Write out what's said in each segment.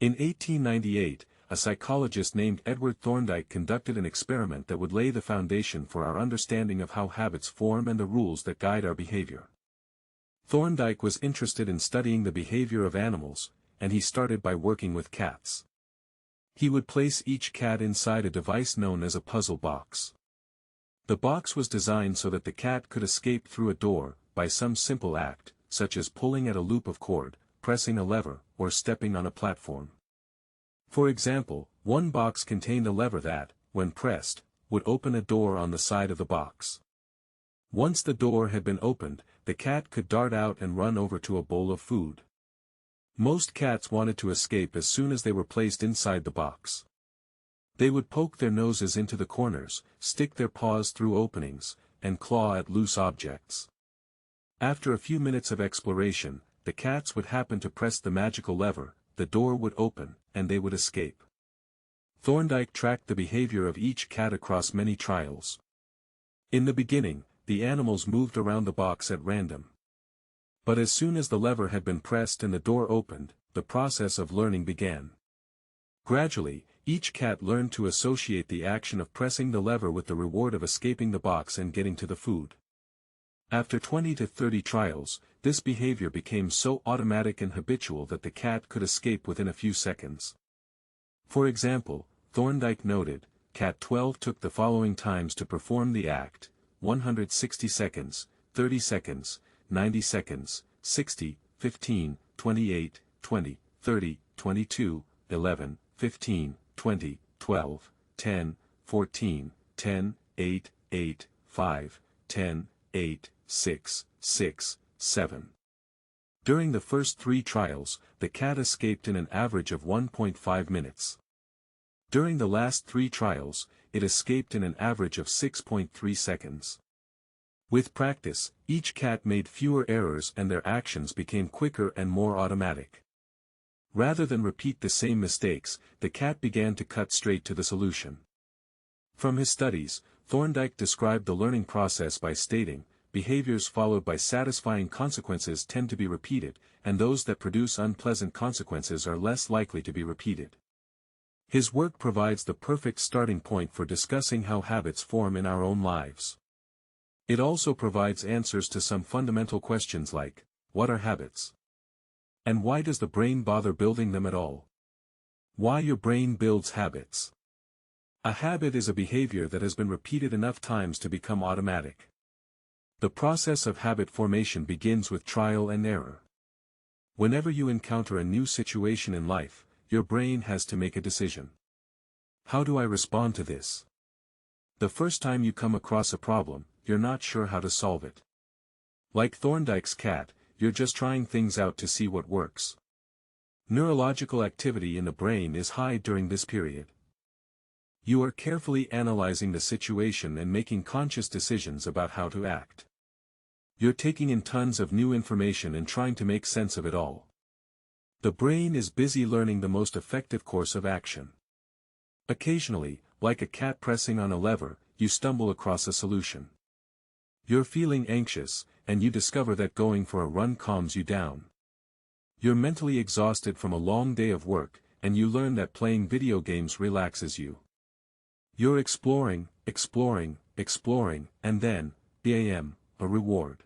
In 1898, a psychologist named Edward Thorndike conducted an experiment that would lay the foundation for our understanding of how habits form and the rules that guide our behavior. Thorndike was interested in studying the behavior of animals, and he started by working with cats. He would place each cat inside a device known as a puzzle box. The box was designed so that the cat could escape through a door, by some simple act, such as pulling at a loop of cord, pressing a lever, or stepping on a platform. For example, one box contained a lever that, when pressed, would open a door on the side of the box. Once the door had been opened, the cat could dart out and run over to a bowl of food. Most cats wanted to escape as soon as they were placed inside the box. They would poke their noses into the corners, stick their paws through openings, and claw at loose objects. After a few minutes of exploration, the cats would happen to press the magical lever, the door would open, and they would escape. Thorndike tracked the behavior of each cat across many trials. In the beginning, the animals moved around the box at random. But as soon as the lever had been pressed and the door opened, the process of learning began. Gradually, each cat learned to associate the action of pressing the lever with the reward of escaping the box and getting to the food. After 20 to 30 trials, this behavior became so automatic and habitual that the cat could escape within a few seconds. For example, Thorndike noted, Cat 12 took the following times to perform the act: 160 seconds, 30 seconds, 90 seconds, 60, 15, 28, 20, 30, 22, 11, 15, 20, 12, 10, 14, 10, 8, 8, 5, 10, 8, 6, 6, 7. During the first 3 trials, the cat escaped in an average of 1.5 minutes. During the last 3 trials, it escaped in an average of 6.3 seconds. With practice, each cat made fewer errors and their actions became quicker and more automatic. Rather than repeat the same mistakes, the cat began to cut straight to the solution. From his studies, Thorndike described the learning process by stating, behaviors followed by satisfying consequences tend to be repeated, and those that produce unpleasant consequences are less likely to be repeated. His work provides the perfect starting point for discussing how habits form in our own lives. It also provides answers to some fundamental questions like, what are habits? And why does the brain bother building them at all? Why your brain builds habits. A habit is a behavior that has been repeated enough times to become automatic. The process of habit formation begins with trial and error. Whenever you encounter a new situation in life, your brain has to make a decision. How do I respond to this? The first time you come across a problem, you're not sure how to solve it. Like Thorndike's cat, you're just trying things out to see what works. Neurological activity in the brain is high during this period. You are carefully analyzing the situation and making conscious decisions about how to act. You're taking in tons of new information and trying to make sense of it all. The brain is busy learning the most effective course of action. Occasionally, like a cat pressing on a lever, you stumble across a solution. You're feeling anxious, and you discover that going for a run calms you down. You're mentally exhausted from a long day of work, and you learn that playing video games relaxes you. You're exploring, and then, bam, a reward.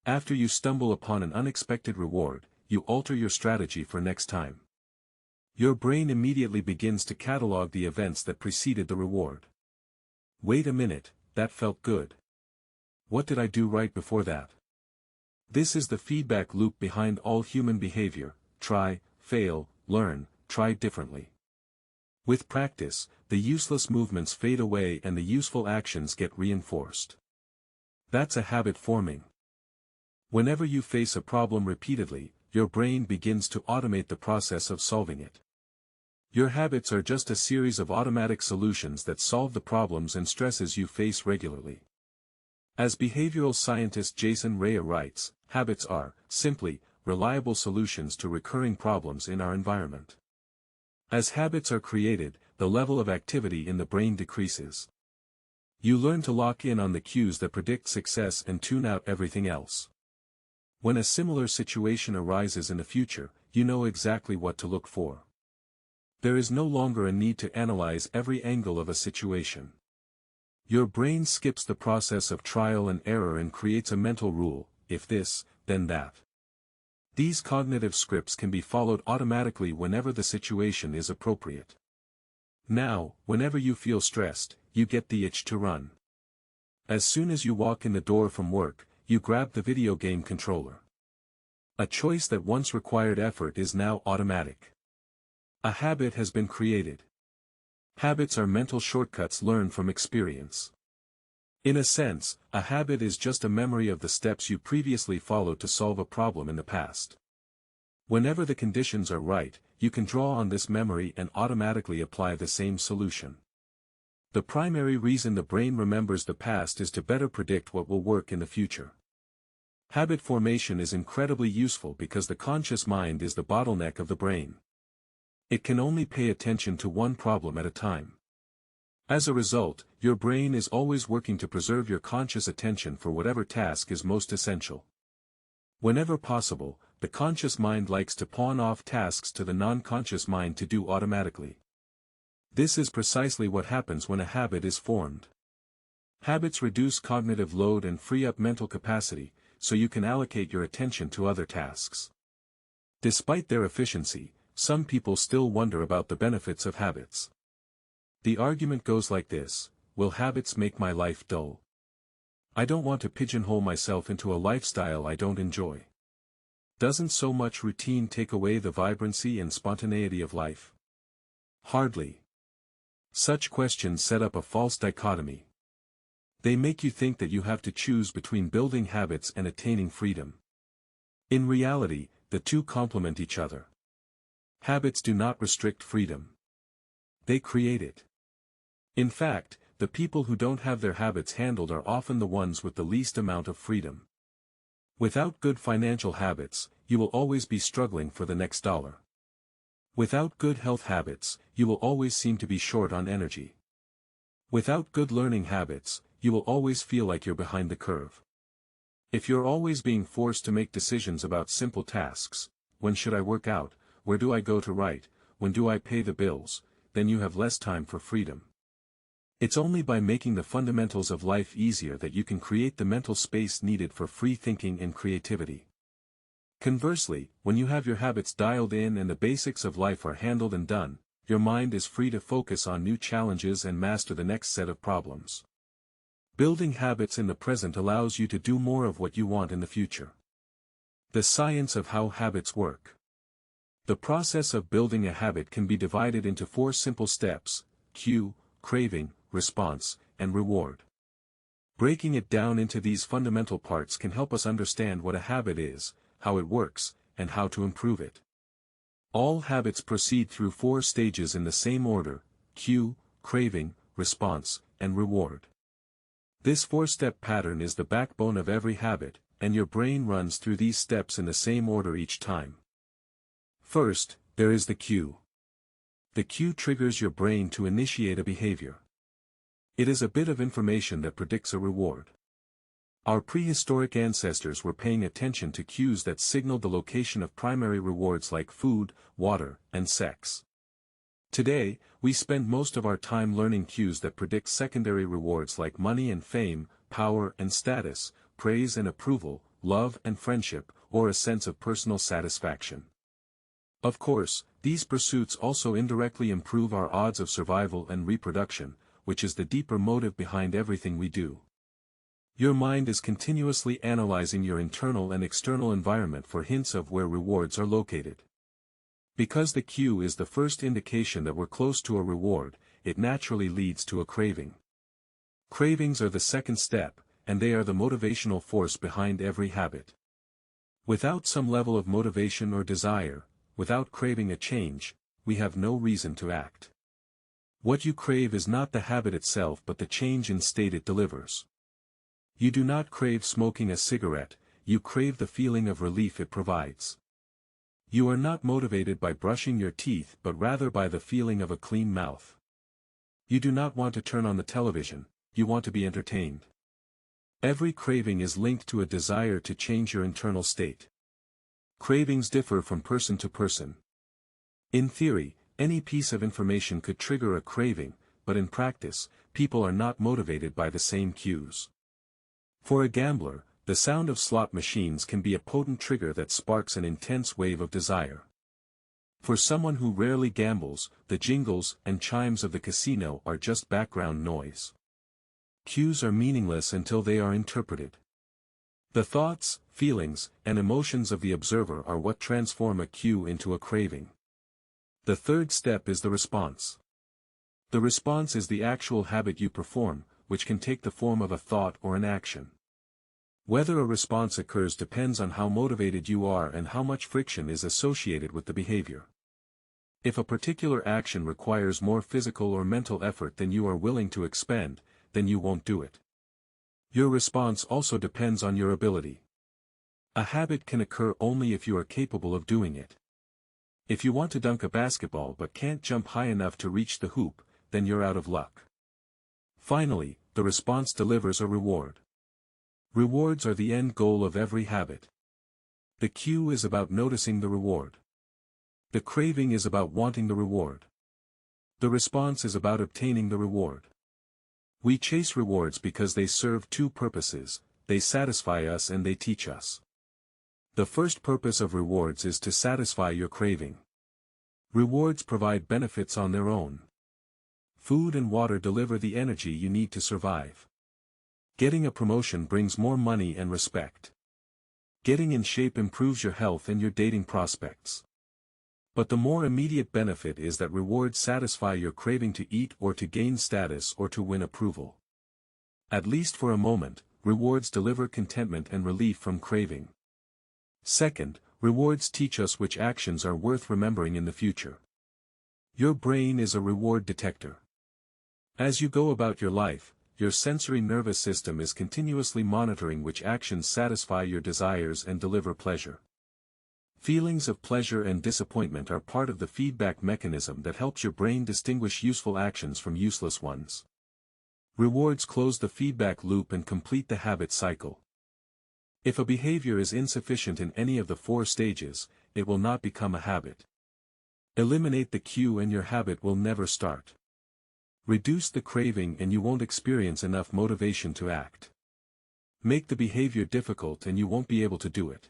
After you stumble upon an unexpected reward, you alter your strategy for next time. Your brain immediately begins to catalog the events that preceded the reward. Wait a minute, that felt good. What did I do right before that? This is the feedback loop behind all human behavior: try, fail, learn, try differently. With practice, the useless movements fade away and the useful actions get reinforced. That's a habit forming. Whenever you face a problem repeatedly, your brain begins to automate the process of solving it. Your habits are just a series of automatic solutions that solve the problems and stresses you face regularly. As behavioral scientist Jason Rea writes, habits are, simply, reliable solutions to recurring problems in our environment. As habits are created, the level of activity in the brain decreases. You learn to lock in on the cues that predict success and tune out everything else. When a similar situation arises in the future, you know exactly what to look for. There is no longer a need to analyze every angle of a situation. Your brain skips the process of trial and error and creates a mental rule: if this, then that. These cognitive scripts can be followed automatically whenever the situation is appropriate. Now, whenever you feel stressed, you get the itch to run. As soon as you walk in the door from work, you grab the video game controller. A choice that once required effort is now automatic. A habit has been created. Habits are mental shortcuts learned from experience. In a sense, a habit is just a memory of the steps you previously followed to solve a problem in the past. Whenever the conditions are right, you can draw on this memory and automatically apply the same solution. The primary reason the brain remembers the past is to better predict what will work in the future. Habit formation is incredibly useful because the conscious mind is the bottleneck of the brain. It can only pay attention to one problem at a time. As a result, your brain is always working to preserve your conscious attention for whatever task is most essential. Whenever possible, the conscious mind likes to pawn off tasks to the non-conscious mind to do automatically. This is precisely what happens when a habit is formed. Habits reduce cognitive load and free up mental capacity, so you can allocate your attention to other tasks. Despite their efficiency, some people still wonder about the benefits of habits. The argument goes like this: will habits make my life dull? I don't want to pigeonhole myself into a lifestyle I don't enjoy. Doesn't so much routine take away the vibrancy and spontaneity of life? Hardly. Such questions set up a false dichotomy. They make you think that you have to choose between building habits and attaining freedom. In reality, the two complement each other. Habits do not restrict freedom. They create it. In fact, the people who don't have their habits handled are often the ones with the least amount of freedom. Without good financial habits, you will always be struggling for the next dollar. Without good health habits, you will always seem to be short on energy. Without good learning habits, you will always feel like you're behind the curve. If you're always being forced to make decisions about simple tasks: when should I work out, where do I go to write, when do I pay the bills, then you have less time for freedom. It's only by making the fundamentals of life easier that you can create the mental space needed for free thinking and creativity. Conversely, when you have your habits dialed in and the basics of life are handled and done, your mind is free to focus on new challenges and master the next set of problems. Building habits in the present allows you to do more of what you want in the future. The science of how habits work. The process of building a habit can be divided into 4 simple steps: cue, craving, response, and reward. Breaking it down into these fundamental parts can help us understand what a habit is, how it works, and how to improve it. All habits proceed through 4 stages in the same order: cue, craving, response, and reward. This 4-step pattern is the backbone of every habit, and your brain runs through these steps in the same order each time. First, there is the cue. The cue triggers your brain to initiate a behavior. It is a bit of information that predicts a reward. Our prehistoric ancestors were paying attention to cues that signaled the location of primary rewards like food, water, and sex. Today, we spend most of our time learning cues that predict secondary rewards like money and fame, power and status, praise and approval, love and friendship, or a sense of personal satisfaction. Of course, these pursuits also indirectly improve our odds of survival and reproduction, which is the deeper motive behind everything we do. Your mind is continuously analyzing your internal and external environment for hints of where rewards are located. Because the cue is the first indication that we're close to a reward, it naturally leads to a craving. Cravings are the second step, and they are the motivational force behind every habit. Without some level of motivation or desire, without craving a change, we have no reason to act. What you crave is not the habit itself but the change in state it delivers. You do not crave smoking a cigarette, you crave the feeling of relief it provides. You are not motivated by brushing your teeth but rather by the feeling of a clean mouth. You do not want to turn on the television, you want to be entertained. Every craving is linked to a desire to change your internal state. Cravings differ from person to person. In theory, any piece of information could trigger a craving, but in practice, people are not motivated by the same cues. For a gambler, the sound of slot machines can be a potent trigger that sparks an intense wave of desire. For someone who rarely gambles, the jingles and chimes of the casino are just background noise. Cues are meaningless until they are interpreted. The thoughts, feelings, and emotions of the observer are what transform a cue into a craving. The third step is the response. The response is the actual habit you perform, which can take the form of a thought or an action. Whether a response occurs depends on how motivated you are and how much friction is associated with the behavior. If a particular action requires more physical or mental effort than you are willing to expend, then you won't do it. Your response also depends on your ability. A habit can occur only if you are capable of doing it. If you want to dunk a basketball but can't jump high enough to reach the hoop, then you're out of luck. Finally, the response delivers a reward. Rewards are the end goal of every habit. The cue is about noticing the reward. The craving is about wanting the reward. The response is about obtaining the reward. We chase rewards because they serve two purposes: they satisfy us and they teach us. The first purpose of rewards is to satisfy your craving. Rewards provide benefits on their own. Food and water deliver the energy you need to survive. Getting a promotion brings more money and respect. Getting in shape improves your health and your dating prospects. But the more immediate benefit is that rewards satisfy your craving to eat or to gain status or to win approval. At least for a moment, rewards deliver contentment and relief from craving. Second, rewards teach us which actions are worth remembering in the future. Your brain is a reward detector. As you go about your life, your sensory nervous system is continuously monitoring which actions satisfy your desires and deliver pleasure. Feelings of pleasure and disappointment are part of the feedback mechanism that helps your brain distinguish useful actions from useless ones. Rewards close the feedback loop and complete the habit cycle. If a behavior is insufficient in any of the four stages, it will not become a habit. Eliminate the cue and your habit will never start. Reduce the craving and you won't experience enough motivation to act. Make the behavior difficult and you won't be able to do it.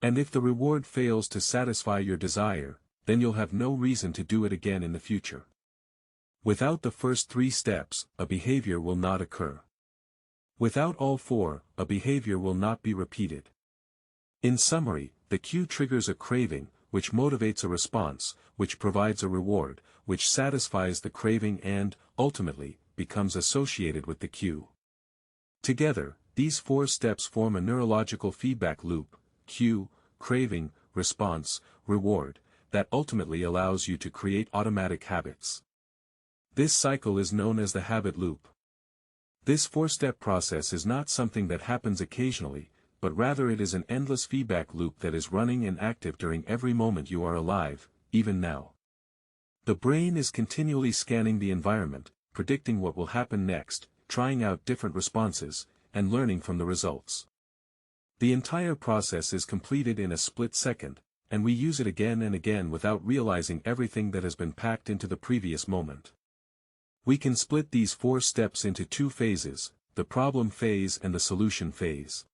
And if the reward fails to satisfy your desire, then you'll have no reason to do it again in the future. Without the first three steps, a behavior will not occur. Without all four, a behavior will not be repeated. In summary, the cue triggers a craving, which motivates a response, which provides a reward, which satisfies the craving and, ultimately, becomes associated with the cue. Together, these four steps form a neurological feedback loop: cue, craving, response, reward, that ultimately allows you to create automatic habits. This cycle is known as the habit loop. This four-step process is not something that happens occasionally, but rather it is an endless feedback loop that is running and active during every moment you are alive, even now. The brain is continually scanning the environment, predicting what will happen next, trying out different responses, and learning from the results. The entire process is completed in a split second, and we use it again and again without realizing everything that has been packed into the previous moment. We can split these four steps into two phases: the problem phase and the solution phase.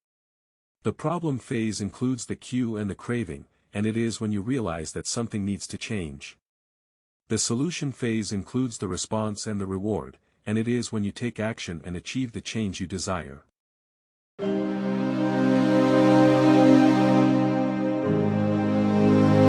The problem phase includes the cue and the craving, and it is when you realize that something needs to change. The solution phase includes the response and the reward, and it is when you take action and achieve the change you desire.